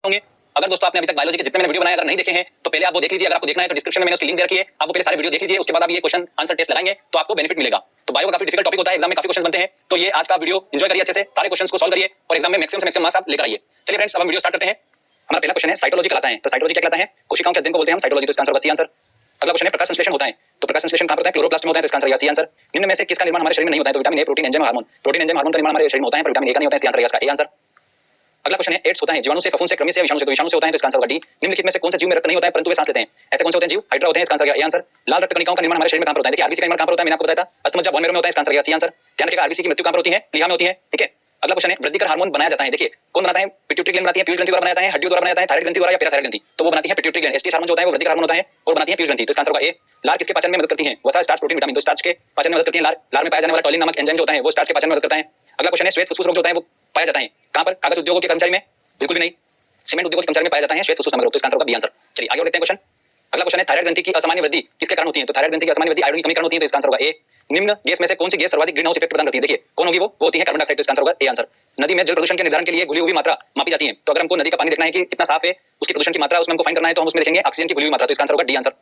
होंगे। अगर दोस्तों आपने अभी तक बायोलॉजी के जितने मैंने वीडियो बनाए अगर नहीं देखे हैं तो पहले आप वो देख लीजिए। अगर आपको देखना है तो डिस्क्रिप्शन में मैंने उसकी लिंक दे रखी है, आप वो पहले सारे वीडियो देख लीजिए। उसके बाद आप ये क्वेश्चन आंसर टेस्ट लगाएंगे तो आपको बेनिफिट मिलेगा। तो बायो काफी डिफिकल्ट टॉपिक होता है, एग्जाम में काफी क्वेश्चन बनते हैं, तो ये आज का वीडियो एंजॉय करिए अच्छे से, सारे क्वेश्चंस को सॉल्व करिए और एग्जाम में मैक्सिमम से मैक्सिमम मार्क्स आप लेकर आइए। चलिए फ्रेंड्स, अब हम वीडियो स्टार्ट करते हैं। हमारा पहला क्वेश्चन है साइटोलॉजी कहलाता है। तो साइटोलॉजी क्या कहलाता है? कोशिकाओं के अध्ययन को बोलते हैं हम साइटोलॉजी, तो इसका आंसर होगा सी आंसर। अगला क्वेश्चन है प्रकाश संश्लेषण होता है। तो प्रकाश संश्लेषण कहां पर होता है? क्लोरोप्लास्ट में होता है, तो इसका आंसर होगा सी आंसर। निम्न में से किसका निर्माण हमारे शरीर में नहीं होता है? तो विटामिन ए, प्रोटीन, एंजाइम और हार्मोन। प्रोटीन, एंजाइम, हार्मोन का निर्माण हमारे शरीर में होता है पर विटामिन ए का नहीं होता है, इसका आंसर होगा इसका ए आंसर। अगला क्वेश्चन है एड्स होता है जीवाणु से, फफूंद से, कृमि से, विषाणु से, तो विषाणु से होता है, तो इसका आंसर होगा डी। निम्नलिखित में से कौन से जीव में रक्त नहीं होता है परंतु वे सांस लेते हैं? ऐसे कौन से होते हैं जीव? हाइड्रा होते हैं, इसका आंसर होगा ए आंसर। लाल रक्त कणिकाओं का निर्माण हमारे शरीर में कहां पर होता है? देखिए आरबीसी का निर्माण कहां पर होता है? मैंने आपको बताया था अस्थमज्जा बोन मैरो में होता है, इसका आंसर होगा सी आंसर। ध्यान रखिएगा आरबीसी की मृत्यु कहां पर होती है? प्लीहा में होती है, ठीक है। अगला क्वेश्चन है वृद्धिकर हार्मोन बनाया जाता है। देखिए कौन बनाता है? पिट्यूटरी ग्लैंड बनाती है, पीयूष ग्रंथि द्वारा बनाया जाता है, हड्डियों द्वारा बनाया जाता है, थायराइड ग्रंथि द्वारा या पैराथायराइड ग्रंथि, तो वो बनाती है पिट्यूटरी ग्लैंड। एस्टीएच हार्मोन जो होता है वो वृद्धिकर हार्मोन होता है और बनाती है पीयूष ग्रंथि, तो इसका आंसर होगा ए। लार किसके पाचन में मदद करती है? वसा, स्टार्च, प्रोटीन, विटामिन। तो स्टार्च के पाचन में मदद करती है लार। लार में पाया जाने वाला टॉलिन नामक एंजाइम जो होता है वो स्टार्च के पाचन में मदद करता है। अगला क्वेश्चन है श्वेत फुसफुस रोग जो होता है वो पाया जाता है कहां पर? कागज उद्योगों के कर्मचारी में? बिल्कुल भी नहीं। सीमेंट उद्योग के कर्मचारी में पाया जाता है श्वेत फुसफुस रोग, तो इसका आंसर होगा बी आंसर। चलिए आगे और देखते हैं क्वेश्चन। अगला क्वेश्चन है थायराइड ग्रंथि की असामान्य वृद्धि किसके कारण होती है? तो थायराइड ग्रंथि की असामान्य वृद्धि आयोडीन की कमी कारण होती है, तो इसका आंसर होगा ए। निम्न गैस में से कौन सी गैस सर्वाधिक ग्रीन हाउस इफेक्ट प्रदान करती है? देखिए कौन होगी वो होती है कार्बन डाइऑक्साइड, तो इसका आंसर होगा ए आंसर। नदी में जल प्रदूषण के निर्धारण के लिए घुली हुई मात्रा मापी जाती है, तो अगर हमको नदी का पानी देखना है कि कितना साफ है, उसकी प्रदूषण की मात्रा उसमें हमको फाइंड करना है, तो हम उसमें देखेंगे ऑक्सीजन की घुली हुई मात्रा, तो इसका आंसर होगा डी आंसर।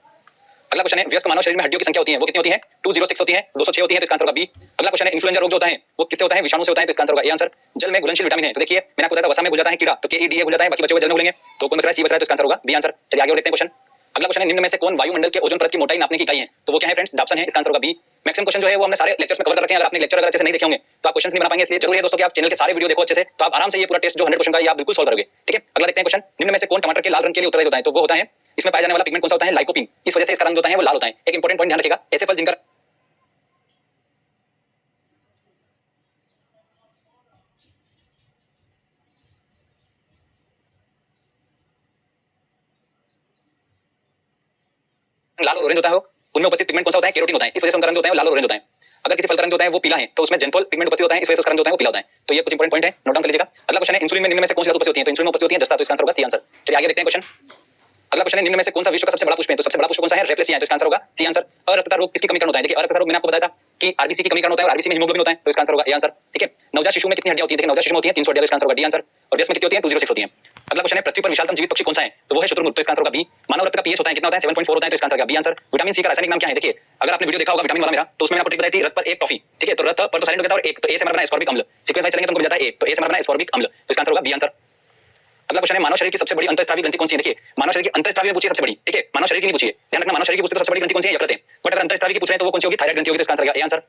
अगला क्वेश्चन है व्यस्क मानव शरीर में हड्डियों की संख्या होती है वो कितनी होती है? 206 होती है, 206 होती है, तो इसका आंसर होगा बी। अगला क्वेश्चन है इन्फ्लुएंजा रोग जो होता है वो किससे होता है? विषाणु से होता है, तो इसका आंसर होगा ए आंसर। जल में घुलनशील विटामिन है, तो देखिए मैंने आपको बताया था वसा में घुल जाता है कीड़ा, तो के ई डी ए घुल जाता है, बाकी बचे हुए जल में घुलेंगे, तो कौन बच रहा है? सी बच रहा है, तो इसका आंसर होगा बी आंसर। चलिए आगे और देखते हैं क्वेश्चन। अगला क्वेश्चन है निम्न में से कौन वायुमंडल के ओजोन परत की मोटाई नापने की इकाई है? तो वो क्या है फ्रेंड्स? डाप्सन है, इसका आंसर होगा बी। मैक्सिमम क्वेश्चन जो है वो हमने सारे लेक्चर्स में कवर कर रखे हैं। अगर आपने लेक्चर अगर अच्छे से नहीं देखे होंगे तो आप क्वेश्चंस नहीं बना पाएंगे, इसलिए जरूरी है दोस्तों कि आप चैनल के सारे वीडियो देखो अच्छे से, तो आप आराम से ये पूरा टेस्ट जो 100 क्वेश्चन का ये आप बिल्कुल सॉल्व करोगे, ठीक है। अगला देखते हैं क्वेश्चन। निम्न में से कौन टमाटर के लाल रंग के लिए उत्तरदायी होता है? तो वो होता है इसमें पाया जाने वाला पिगमेंट कौन सा होता है? लाइकोपीन। इस वजह से इसका रंग जो होता है वो लाल होता है। एक इंपॉर्टेंट पॉइंट ध्यान रखिएगा, ऐसे फल जिनका लाल और ऑरेंज होता है उनमें उपस्थित पिगमेंट कौन सा होता है? कैरोटीन होता है, इस वजह से उनका रंग जो होता है वो लाल और ऑरेंज होता है। अगर किसी फल का रंग जो होता है वो पीला है तो उसमें जेंथोल पिगमेंट उपस्थित होता है, इस वजह से उसका रंग जो होता है वो पीला होता है। तो ये कुछ इंपॉर्टेंट पॉइंट है, नोट डाउन कर लीजिएगा। अगला क्वेश्चन है इंसुलिन में निम्न में से कौन सी धातु उपस्थित होती है? तो इंसुलिन में उपस्थित होती है जस्ता, तो इसका आंसर होगा सी आंसर। चलिए आगे देखते हैं क्वेश्चन। अगला क्वेश्चन है निम्न में से कौन सा विश्व का सबसे बड़ा पुष्प है? तो सबसे बड़ा पुष्प कौन सा है? रेफ्लेसिया है, तो इसका आंसर होगा सी आंसर। अरक्तता रोग किसकी कमी कारण होता है? देखिए अरक्तता रोग मैंने आपको बताया था कि आरबीसी की कमी कारण होता है और आरबीसी में हीमोग्लोबिन होता है, तो इसका आंसर होगा ए आंसर, ठीक है। नवजात शिशु में कितनी हड्डियां होती है? देखिए नवजात शिशु में होती है 300 हड्डियां, तो इसका आंसर होगा डी आंसर। और व्यस्क में कितनी होती है? 206 होती है। अगला क्वेश्चन है पृथ्वी पर विशालतम जीवित पक्षी कौन सा है? तो वो है शुतुरमुर्ग, तो इसका आंसर होगा बी। मानव रक्त का पीएच होता है कितना होता है? 7.4 होता है, तो इसका आंसर होगा बी आंसर। विटामिन सी का रासायनिक नाम क्या है? देखिए अगर आपने वीडियो देखा होगा विटामिन वाला मेरा, तो उसमें मैंने आपको ट्रिक बताई थी रथ पर एक टॉफी, ठीक है। तो रथ पर तो साइलेंट हो गया था और एक, तो ए से हमारा बना एस्कॉर्बिक अम्ल। सीक्वेंस वाइज चलेंगे तो हमको मिल जाता है ए, तो ए से हमारा बना एस्कॉर्बिक अम्ल, तो इसका आंसर होगा बी आंसर। अगला क्वेश्चन है मानव शरीर की सबसे बड़ी अंतःस्रावी ग्रंथि कौन सी है? देखिए मानव शरीर की अंतःस्रावी में पूछिए सबसे बड़ी, ठीक है। मानव शरीर की नहीं पूछिए, ध्यान रखना मानव शरीर की पूछते तो सबसे बड़ी ग्रंथि कौन सी है? यकृत है। बट अगर अंतःस्रावी की पूछ रहे हैं तो वो कौन सी होगी? थायराइड ग्रंथि होगी, तो इसका आंसर होगा ए आंसर।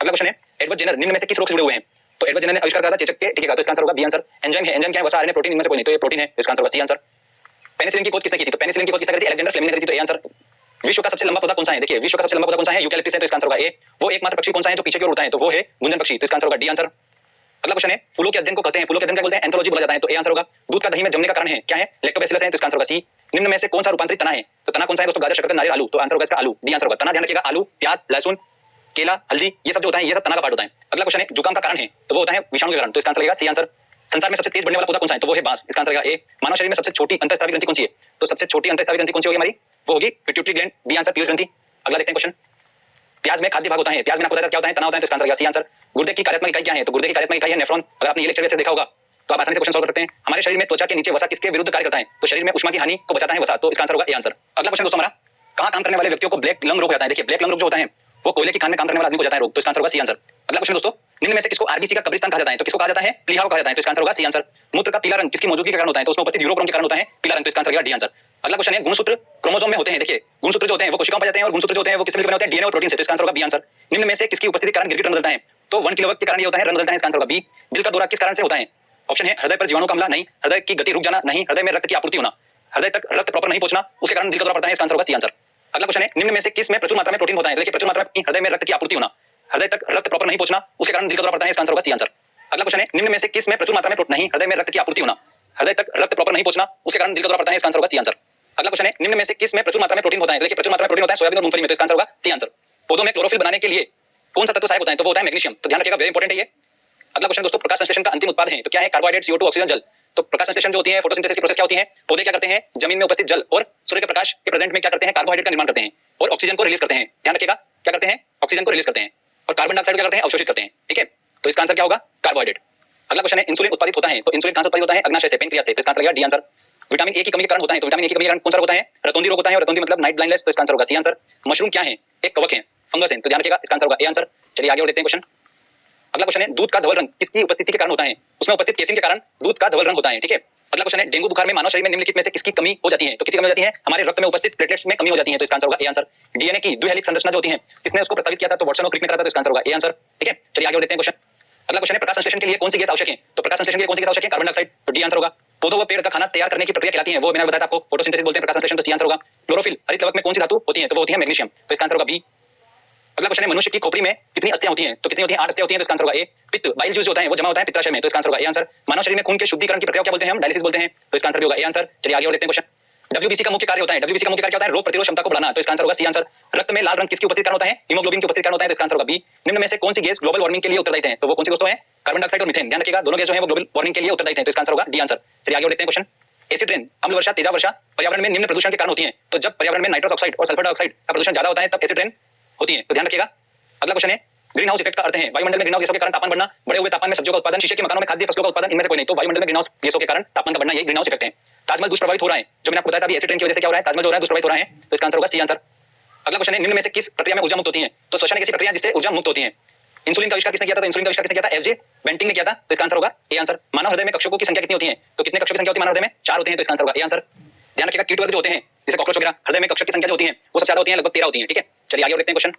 अगला क्वेश्चन है एडवर्ड जेनर निम्न में से किस रोग से जुड़े हुए हैं? तो एडवर्ड जेनर ने आविष्कार करा था चेचक के टीके का, तो इसका आंसर होगा बी आंसर। एंजाइम है, एंजाइम क्या है? वसा, आरएनए, प्रोटीन, इनमें से कोई नहीं, तो ये प्रोटीन है, तो इसका आंसर होगा सी आंसर। पेनिसिलिन की खोज किसने की थी? तो पेनिसिलिन की खोज किसने करी थी? अलेक्जेंडर फ्लेमिंग ने करी थी, तो ए आंसर। विश्व का सबसे लंबा पौधा कौन सा है? देखिए विश्व का सबसे लंबा पौधा कौन सा है? यूकैलिप्टस है, तो इसका आंसर होगा ए। वो एकमात्र पक्षी कौन सा है जो पीछे की ओर उड़ता है? तो वो है गुंजन पक्षी, तो इसका आंसर होगा डी आंसर। अगला क्वेश्चन है फूलों के अध्ययन को कहते हैं, फूलों के अध्ययन क्या बोलते हैं? एंथोलॉजी बोला जाता है, तो ए आंसर होगा। दूध का दही में जमने का कारण है क्या है? लैक्टोबैसिलस है, तो इसका आंसर होगा सी। निम्न में से कौन सा रूपांतरित तना है? तो तना कौन सा है दोस्तों? गाजर, शकरकंद, नारियल, आलू, तो आंसर होगा इसका आलू, डी आंसर होगा। तना ध्यान रखिएगा आलू, प्याज, लहसुन, केला, हल्दी, ये सब जो होता है ये सब तना का पार्ट होता है। अगला क्वेश्चन है जुकाम का कारण है, तो वो होता है विषाणु के कारण, तो इसका आंसर लगेगा सी आंसर। संसार में सबसे तेज बढ़ने वाला पौधा कौन सा है? तो वो है बांस, इसका आंसर लगेगा ए। मानव शरीर में सबसे छोटी अंतःस्रावी ग्रंथि कौन सी है? तो सबसे छोटी अंतःस्रावी ग्रंथि कौन सी होगी हमारी? वो होगी पिट्यूटरी ग्लैंड, बी आंसर पीयूष ग्रंथि। अगला देखते हैं क्वेश्चन। प्याज में खाद्य भाग होता है, प्याज में आपको बताया था क्या होता है? तना होता है, तो इसका आंसर लगेगा सी आंसर। गुर्दे की कार्यात्मक इकाई क्या है? तो गुर्दे की कार्यात्मक इकाई है नेफ्रॉन। अगर आपने ये लेक्चर अच्छे से देखा होगा तो आप आसानी से क्वेश्चन सॉल्व कर सकते हैं। हमारे शरीर में त्वचा के नीचे वसा किसके विरुद्ध कार्य करता है? तो शरीर में उष्मा की हानि को बचाता है वसा, तो इसका आंसर होगा ए आंसर। अगला क्वेश्चन दोस्तों हमारा कहां काम करने वाले व्यक्तियों को ब्लैक लंग रोग हो जाता है? देखिए ब्लैक लंग रोग जो होता है वो कोयले की खान में काम करने वाला आदमी को हो जाता है रोग, तो इसका आंसर होगा सी आंसर। अगला क्वेश्चन दोस्तों निम्न में से किसको आरबीसी का कब्रिस्तान कहा जाता है? तो किसको कहा जाता है? प्लीहा को कहा जाता है, तो इसका आंसर होगा सी आंसर। मूत्र का पीला रंग किसकी मौजूदगी के कारण होता है? तो उसमें उपस्थित यूरोक्रोम के कारण होता है पीला रंग, तो इसका आंसर होगा डी आंसर। अगला क्वेश्चन है गुणसूत्र क्रोमोसोम में होते हैं, देखिए गुणसूत्र जो होते हैं वो कोशिकाओं में पाए जाते हैं और गुणसूत्र जो होते हैं वो किससे मिलकर बने होते हैं? डीएनए और प्रोटीन से, तो इसका आंसर होगा बी आंसर। निम्न में से किसकी उपस्थिति के कारण गिरगिट रंग बदलता है? तो 1 किलोवोल्ट के कारण ये होता है रंग बदलता है, इसका आंसर होगा बी। दिल का दौरा किस कारण से होता है? ऑप्शन है हृदय पर जीवाणु का हमला, नहीं। हृदय की गति रुक जाना, नहीं। हृदय में रक्त की आपूर्ति होना, हृदय तक रक्त प्रॉपर नहीं पहुंचना, उसके कारण दिल का दौरा पड़ता है, इसका आंसर होगा सी आंसर। अगला क्वेश्चन है निम्न में से किस में प्रचुर मात्रा में प्रोटीन होता है? देखिए प्रचुर मात्रा में हृदय में रक्त की आपूर्ति होना, हृदय तक रक्त प्रॉपर नहीं पहुंचना, उसके कारण दिल का दौरा पड़ता है, इसका आंसर होगा सी आंसर। अगला क्वेश्चन है निम्न में से किस में प्रचुर मात्रा में प्रोटीन नहीं, हृदय में रक्त की आपूर्ति होना, हृदय तक रक्त प्रॉपर नहीं पहुंचना, उसके कारण दिल का दौरा पड़ता है, इसका आंसर होगा सी आंसर। अगला क्वेश्चन है निम्न में से किस में प्रचुर मात्रा में प्रोटीन होता है? देखिए प्रचुर मात्रा में प्रोटीन होता है सोयाबीन और मूंगफली में, तो इसका आंसर होगा सी आंसर। पौधों में क्लोरोफिल बनाने के लिए कौन सा तत्व सहायक होता है? तो वो होता है मैग्नीशियम, तो ध्यान रखिएगा वेरी इंपॉर्टेंट है ये। अगला क्वेश्चन दोस्तों प्रकाश संश्लेषण का अंतिम उत्पाद है, तो क्या है? कार्बोहाइड्रेट, CO2, ऑक्सीजन, जल। तो प्रकाश संश्लेषण जो होती है फोटोसिंथेसिस की प्रोसेस क्या होती है? पौधे क्या करते हैं? जमीन में उपस्थित जल और सूर्य के प्रकाश के प्रेजेंट में क्या करते हैं? कार्बोहाइड्रेट का निर्माण करते हैं और ऑक्सीजन को रिलीज करते हैं। ध्यान रखिएगा क्या करते हैं? ऑक्सीजन को रिलीज करते हैं और कार्बन डाइऑक्साइड क्या करते हैं? अवशोषित करते हैं, ठीक है। तो इसका आंसर क्या होगा? कार्बोहाइड्रेट। अगला क्वेश्चन है इंसुलिन उत्पादित होता है तो इंसुलिन कहां से उत्पादित होता है? अग्नाशय से, पैनक्रियास से, तो इसका आंसर लगेगा डी आंसर। विटामिन ए की कमी के कारण होता है तो विटामिन ए की कमी के कारण कौन सा रोग होता है? रतौंधी रोग होता है, और रतौंधी मतलब नाइट ब्लाइंडनेस, तो इसका आंसर होगा सी आंसर। मशरूम क्या है? एक कवक है, फंगस है, तो ध्यान रखिएगा इसका आंसर होगा ए आंसर। चलिए आगे और देखते हैं क्वेश्चन। अगला क्वेश्चन है दूध का धवल रंग किसकी उपस्थिति के कारण होता है? उसमें उपस्थित केसिन के कारण दूध का धवल रंग होता है, ठीक है। अगला क्वेश्चन है डेंगू बुखार में मानव शरीर में निम्नलिखित में से किसकी कमी हो जाती है? तो किसकी कमी हो जाती है? हमारे रक्त में उपस्थित प्लेटलेट्स में कमी हो जाती है, तो इसका आंसर होगा ए आंसर। डीएनए की द्विहेलिक संरचना जो होती है किसने उसको प्रस्तावित किया था? तो वाटसन और क्रिक ने करा था, तो इसका आंसर होगा ए आंसर, ठीक है। चलिए आगे और देखते हैं क्वेश्चन। अगला क्वेश्चन है प्रकाश संश्लेषण के लिए कौन सी गैस आवश्यक है? तो प्रकाश संश्लेषण के लिए कौन सी गैस आवश्यक है? कार्बन डाइऑक्साइड, तो डी आंसर होगा। पौधों व पेड़ का खाना तैयार करने की प्रक्रिया कहलाती है, वो मैंने बताया था आपको, फोटोसिंथेसिस बोलते हैं प्रकाश संश्लेषण, तो सी आंसर होगा। क्लोरोफिल हरित कवक में कौन सी धातु होती है? तो वो होती है मैग्नीशियम, तो इसका आंसर होगा बी। अगला क्वेश्चन है मनुष्य की खोपड़ी में कितनी अस्थियां होती हैं? तो कितनी होती हैं? 8 अस्थियां होती हैं, तो इसका आंसर होगा ए। पित्त बाइल जूस जो होता है वो जमा होता है पित्ताशय में, तो इसका आंसर होगा ए आंसर। मानव शरीर में खून के शुद्धिकरण की प्रक्रिया क्या बोलते हैं? हम डायलिसिस बोलते हैं, तो इसका आंसर भी होगा ए आंसर। चलिए आगे और देखते हैं क्वेश्चन। डब्ल्यूबीसी का मुख्य कार्य होता है, डब्ल्यूबीसी का मुख्य कार्य क्या होता है? रोग प्रतिरोध क्षमता को बढ़ाना, तो इसका आंसर होगा सी आंसर। रक्त में लाल रंग किसकी उपस्थिति कारण होता है? हीमोग्लोबिन की उपस्थिति कारण होता है, तो इसका आंसर होगा बी। निम्न में से कौन सी गैस ग्लोबल वार्मिंग के लिए उत्तरदायी है? तो वो कौन सी दोस्तों है? कार्बन डाइऑक्साइड और मीथेन, ध्यान रखिएगा दोनों गैस जो है वो ग्लोबल वार्मिंग के लिए उत्तरदायी है, तो इसका आंसर होगा डी आंसर। चलिए आगे और देखते हैं क्वेश्चन। एसिड रेन, अम्ल वर्षा, तेजाब वर्षा पर्यावरण में निम्न प्रदूषण के कारण होती है, तो जब पर्यावरण में नाइट्रस ऑक्साइड और सल्फर डाइऑक्साइड का प्रदूषण ज्यादा होता है तब एसिड रेन होती है, तो ध्यान रखिएगा। अगला क्वेश्चन है ग्रीन हाउस इफेक्ट का अर्थ है वायुमंडल में ग्रीन हाउस गैसों के कारण तापमान बढ़ना, बढ़े हुए तापमान में सब्जियों का उत्पादन, शीशे के मकानों में खाद्य फसलों का उत्पादन, इनमें से कोई नहीं, तो वायुमंडल में ग्रीन हाउस गैसों के कारण तापमान का बढ़ना यही ग्रीन हाउस इफेक्ट है। ताजमहल दुष्प्रभावित हो रहा है, जो मैंने आपको बताया था अभी एसिड रेन की वजह से क्या हो रहा है? ताजमहल जो हो रहा है दुष्प्रभावित हो रहा है, तो इसका आंसर होगा सी आंसर। अगला क्वेश्चन है निम्न में से किस प्रक्रिया में ऊर्जा मुक्त होती है? तो श्वसन एक ऐसी प्रक्रिया जिससे ऊर्जा मुक्त होती है। इंसुलिन का आविष्कार किसने किया था? तो इंसुलिन का आविष्कार किसने किया था? एफजे बेंटिंग ने किया था, तो इसका आंसर होगा ए आंसर। मानव हृदय में कक्षकों की संख्या कितनी होती है? तो कितने कक्षों की संख्या होती है मानव हृदय में? 4 होते हैं, तो इसका आंसर होगा ए आंसर। ध्यान रखिएगा कीट वर्ग जो होते हैं जैसे कॉकरोच वगैरह, हृदय में कक्षक की संख्या जो होती है वो सबसे ज्यादा होती है, लगभग 13 होती है, ठीक है। चलिए आगे और देखते हैं क्वेश्चन।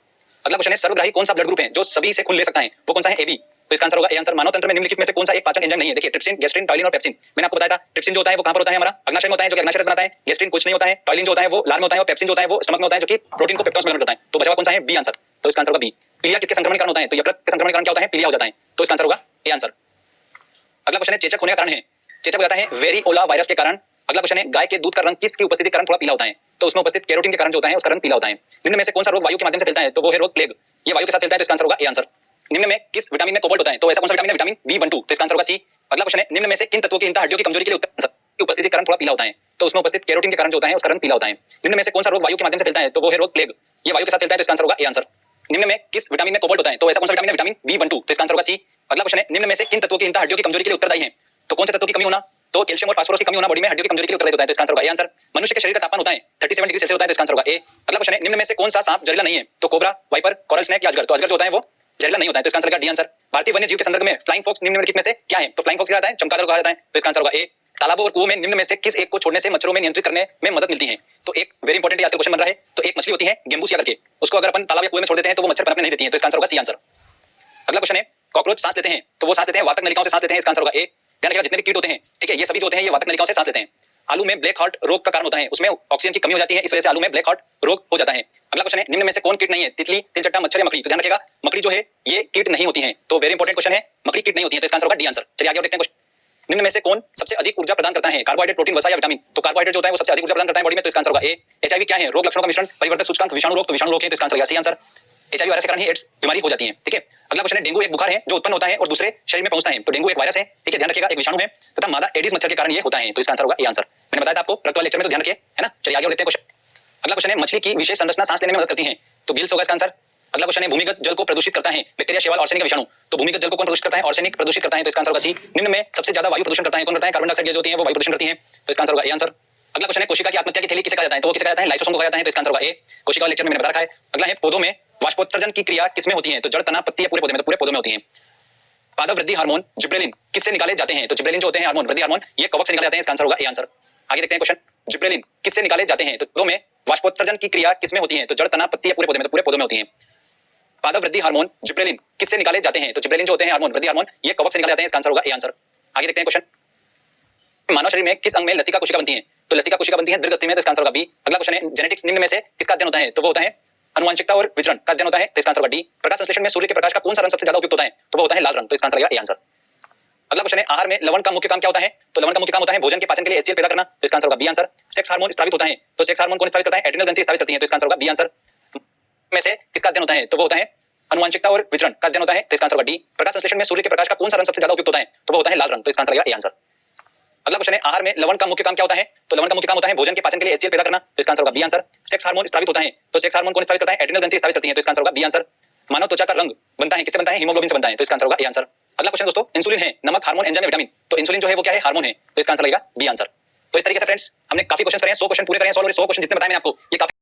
अगला क्वेश्चन है सर्वग्राही कौन सा ब्लड ग्रुप है जो सभी से खून ले सकता है? वो कौन सा है? एबी, तो इसका आंसर होगा ए आंसर। मानव तंत्र में निम्नलिखित में से कौन सा एक पाचन एंजाइम नहीं है? देखिए ट्रिप्सिन, गैस्ट्रिन, टॉलिन और पेप्सिन। मैंने आपको बताया था ट्रिप्सिन जो होता है वो कहां पर होता है? हमारा अग्नाशय में होता है, जो कि अग्नाशय रस बनाता है। गैस्ट्रिन कुछ नहीं होता है, टॉलिन जो होता है वो लार में होता है, और पेप्सिन जो होता है वो स्टमक में होता है, जो कि प्रोटीन को पेप्टोज में कन्वर्ट करता है। तो बचा हुआ कौन सा है? बी आंसर, तो इसका आंसर होगा बी। पीलिया किसके संक्रमण के कारण होता है? तो यकृत के संक्रमण के कारण क्या होता है? पीलिया हो जाता है, तो इसका आंसर होगा ए आंसर। अगला क्वेश्चन है चेचक होने का कारण है, चेचक हो जाता है वेरिओला वायरस के कारण। अगला क्वेश्चन है गाय के दूध का रंग किसकी उपस्थिति के कारण थोड़ा पीला होता है? तो उसमें उपस्थित कैरोटीन के कारण जो होता है उसका रंग पीला होता है। निम्न में से कौन सा रोग वायु के माध्यम से फैलता है? तो वो है रोग प्लेग, ये वायु के साथ फैलता है, तो इसका आंसर होगा ए आंसर। निम्न में किस विटामिन में कोबाल्ट होता है? तो ऐसा कौन सा विटामिन है? विटामिन B12, तो इसका आंसर होगा सी। अगला क्वेश्चन है निम्न में से किन तत्वों की इंतः हड्डियों की कमजोरी के लिए की उपस्थिति के कारण थोड़ा पीला होता है? तो उसमें उपस्थित कैरोटीन के कारण जो होता है उसका रंग पीला होता है। निम्न में से कौन सा रोग वायु के माध्यम से फैलता है? तो वो है रोग प्लेग, ये वायु के साथ फैलता है, तो इसका आंसर होगा ए आंसर। निम्न में किस विटामिन में कोबाल्ट होता है? तो ऐसा कौन सा विटामिन है? विटामिन B12, तो इसका आंसर होगा सी। अगला क्वेश्चन है निम्न में से किन तत्वों की इंतः हड्डियों की कमजोरी के लिए उत्तरदायी है? तो कौन से तत्वों की कमी होना? तो कैल्शियम और फास्फोरस की कमी होना बॉडी में हड्डियों की कमजोरी के लिए उत्तरदायी होता है, तो इसका आंसर होगा ए आंसर। मनुष्य के शरीर का तापमान होता है 37 डिग्री सेल्सियस होता है, तो इसका आंसर होगा ए। अगला क्वेश्चन है निम्न में से कौन सा सांप जहरीला नहीं है? तो कोबरा, वाइपर, कोरल स्नेक या अजगर, तो अजगर जो होता है वो जहरीला नहीं होता है, तो इसका आंसर डी आंसर। भारतीय वन्य जीव के संदर्भ में फ्लाइंग फॉक्स निम्नलिखित में से क्या है? तो फ्लाइंग फॉक्स क्या होता है? चमगादड़ कहा जाता है, तो इसका आंसर होगा ए। तालाबों और कुओं में निम्न में से किस एक को छोड़ने से मच्छरों में नियंत्रित करने में मदद मिलती है? तो एक वेरी इंपॉर्टेंट आजकल क्वेश्चन बन रहा है, तो एक मछली होती है गेम्बूसिया करके, उसको अगर अपन तालाब या कुएं में छोड़ देते हैं तो वो मच्छर पनपने नहीं देती है, तो इसका आंसर होगा सी आंसर। अगला क्वेश्चन है कॉकरोच सांस लेते हैं, तो वो सांस लेते हैं वातक नलिकाओं से सांस लेते हैं, इसका आंसर होगा ए। ध्यान रखिएगा जितने भी कीट होते हैं, ठीक है, ये सभी जो होते हैं ये वातक नलिकाओं से सांस लेते हैं। आलू में ब्लैक हार्ट रोग का कारण होता है, उसमें ऑक्सीजन की कमी हो जाती है, इस वजह से आलू में ब्लैक हार्ट रोग हो जाता है। अगला क्वेश्चन है निम्न में से कौन कीट नहीं है? तितली, तिलचट्टा, मच्छर या मकड़ी, तो ध्यान रखिएगा मकड़ी जो है ये कीट नहीं होती है, तो वेरी इंपॉर्टेंट क्वेश्चन है, मकड़ी कीट नहीं होती है, तो इसका आंसर होगा डी आंसर। चलिए आगे और देखते हैं क्वेश्चन। निम्न में से कौन सबसे अधिक ऊर्जा प्रदान करता है? कार्बोहाइड्रेट, प्रोटीन, वसा या विटामिन? तो कार्बोहाइड्रेट जो होता है वो सबसे अधिक ऊर्जा प्रदान करता है बॉडी में, तो इसका आंसर होगा ए। एचआईवी क्या है? रोग लक्षणों का मिश्रण, परिवर्तक सूचकांक, विषाणु रोग, तो विषाणु रोग है, तो इसका आंसर होगा सी आंसर। एचआईवी वायरस के कारण ही एड्स बीमारी हो जाती है, ठीक है। अगला क्वेश्चन है डेंगू एक बुखार है जो उत्पन्न होता है और दूसरे शरीर में पहुंचता है, तो डेंगू एक वायरस है, ठीक है, ध्यान रखिएगा, एक विषाणु है तथा मादा एडिस मच्छर के कारण ये होता है, तो इसका आंसर होगा ए आंसर। मैंने बताया था आपको रक्त वाले लेक्चर में, तो ध्यान रखिए, है ना। चलिए आगे और देखते हैं क्वेश्चन। अगला क्वेश्चन है मछली की विशेष संरचना सांस लेने में मदद करती है, तो गिल्स होगा इसका आंसर। अगला क्वेश्चन है भूमिगत जल को प्रदूषित करता है बैक्टीरिया, शैवाल, आर्सेनिक, विषाणु, तो भूमिगत जल को कौन प्रदूषित करता है? आर्सेनिक प्रदूषित करता है, तो इसका आंसर होगा सी। निम्न में सबसे ज्यादा वायु प्रदूषण करता है कौन करता है? कार्बन डाइऑक्साइड गैस होती है वो वायु प्रदूषण करती है, तो इसका आंसर होगा ए आंसर। अगला क्वेश्चन है कोशिका की आत्महत्या की थैली किसे कहा जाता है? तो वो किसे कहा जाता है? लाइसोसोम को कहा जाता है, तो इसका आंसर होगा ए। कोशिका वाले लेक्चर में मैंने बता रखा है। अगला है पौधों में वाष्पोत्सर्जन की क्रिया किसमें होती है? तो जड़, तना, पत्ती या पूरे पौधे में? तो पूरे पौधे में होती है। पादप वृद्धि हार्मोन जिब्रेलिन किससे निकाले जाते हैं? तो जिब्रेलिन जो होते हैं हार्मोन, वृद्धि हार्मोन, ये कवक से निकाले जाते हैं, इसका आंसर होगा ए आंसर। आगे देखते हैं क्वेश्चन, जिब्रेलिन किससे निकाले जाते हैं? तो पौधों में वाष्पोत्सर्जन की क्रिया किसमें होती है? तो जड़, तना, पत्ती या पूरे पौधे में? तो पूरे पौधे में होती है। पादप वृद्धि हार्मोन जिब्रेलिन किससे निकाले जाते हैं? तो जिब्रेलिन जो होते हैं हार्मोन, वृद्धि हार्मोन, ये कवक से निकाले जाते हैं, इसका आंसर होगा ए आंसर। आगे देखते हैं क्वेश्चन, मानव शरीर में किस अंग में लसिका कोशिका बनती है? तो लसिका कोशिका बनती है दीर्घस्थि में, तो इसका आंसर होगा बी। अगला क्वेश्चन है जेनेटिक्स निम्न में से किसका अध्ययन होता है? तो वो होता है अनुवांशिकता और वितरण का अध्ययन होता है, तो इसका आंसर होगा डी। प्रकाश संश्लेषण में सूर्य के प्रकाश का कौन सा रंग सबसे ज्यादा उपयुक्त होता है? तो वो होता है लाल रंग, तो इसका आंसर होगा ए आंसर। अगला क्वेश्चन है आहार में लवण का मुख्य काम क्या होता है? तो लवण का मुख्य काम होता है भोजन के पाचन के लिए एचसीएल पैदा करना, तो इसका आंसर होगा बी आंसर। सेक्स हार्मोन स्रावित होता है, तो सेक्स हार्मोन कौन स्रावित करता है? एड्रिनल ग्रंथि स्रावित करती है, तो इसका आंसर होगा बी आंसर। में से किसका अध्ययन होता है? तो वो होता है अनुवांशिकता और वितरण का अध्ययन होता है, तो इसका आंसर होगा डी। प्रकाश संश्लेषण में सूर्य के प्रकाश का कौन सा रंग सबसे ज्यादा उपयुक्त होता है? तो वो होता है लाल रंग, तो इसका आंसर होगा ए आंसर। अगला क्वेश्चन है आहार में लवण का मुख्य काम क्या होता है? तो लवण का मुख्य काम होता है भोजन के पाचन के लिए एचसीएल पैदा करना, तो इसका आंसर होगा बी आंसर। सेक्स हार्मोन स्रावित होता है, तो सेक्स हार्मोन कौन स्रावित करता है? एड्रिनल ग्रंथि स्रावित करती है, तो इसका आंसर होगा बी आंसर। मानव त्वचा का रंग बनता है किससे बनता है? हीमोग्लोबिन से बनता है, तो इसका आंसर होगा ए आंसर। अगला क्वेश्चन दोस्तों, इंसुलिन है नमक, हार्मोन, एंजाइम, विटामिन, तो इंसुलिन जो है वो क्या है, हार्मोन है, तो इसका आंसर लगेगा बी आंसर। तो इस तरीके से फ्रेंड्स हमने काफी क्वेश्चन करे हैं, 100 क्वेश्चन पूरे करे हैं सॉल्व, और 100 क्वेश्चन जितने बताए मैंने आपको ये काफी